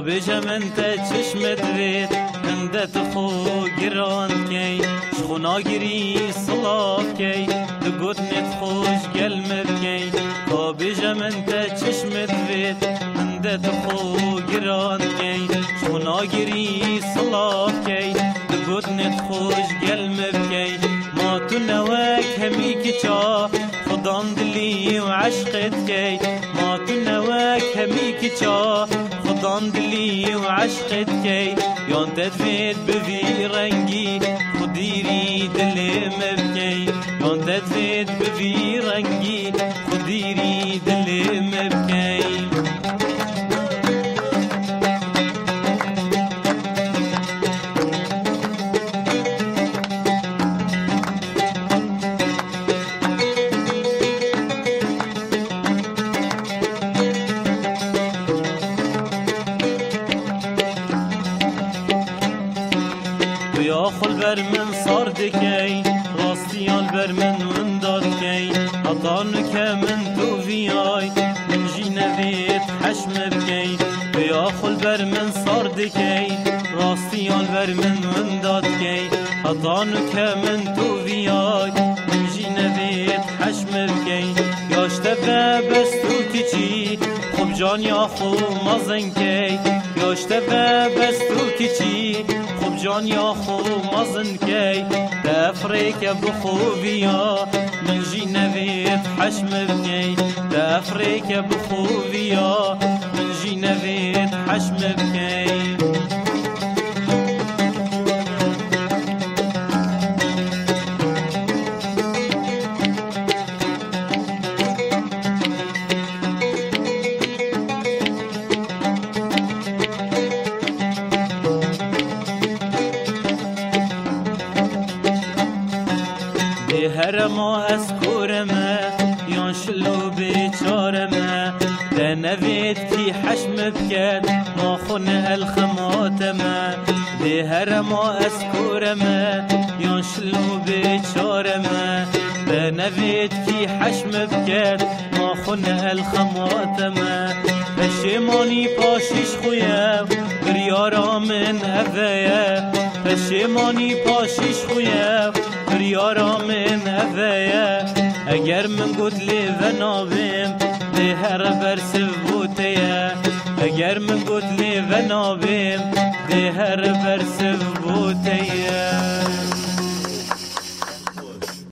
بجمن تا چشمت وید هندت خو گران کی شخونا گری صلاف کی دگوتنت خوش گلمت کی کا بجمن تا چشمت وید هندت خو گران کی شخونا گری صلاف کی دگوتنت خوش گلمت کی ما تو نواک همی که چا خدان دلی و عشقت کی ما تو نواک همی که چا خدان دلی و عشقت کی یان تدفید بوی رنگی خدیری دلی مبکی یان تدفید بوی رنگی خدیری دلی مبکی یا خل بر من صارد کی راستیان بر من ونداد کی عطانو که من تو ویای من جی نوید حشم بکی یا خل بر من صارد کی راستیان بر من ونداد کی عطانو که من تو ویای من جی نوید حشم بکی یاشته بستو کچی خوب جان یا خوب مزن کی یاشته بستو کچی جان یا خوب مزن کی تفریک بخوبیا من جی نوید حشم بکی تفریک بخوبیا من جی نوید حشم بکی هر ما از کورمه یان شلو بیچارمه لنوید کی حشم بکد ما خون الخماتمه ده هر ما از کورمه یان شلو بیچارمه لنوید کی حشم بکد ما خون الخماتمه پشیمانی پاشیش خویم بریارا من اوه پشیمانی پاشیش خویم بریارا من اوه اگر من گود لی و نابیم لی هر برس بوتیه اگر من گود لی و نابیم لی هر برس بوتیه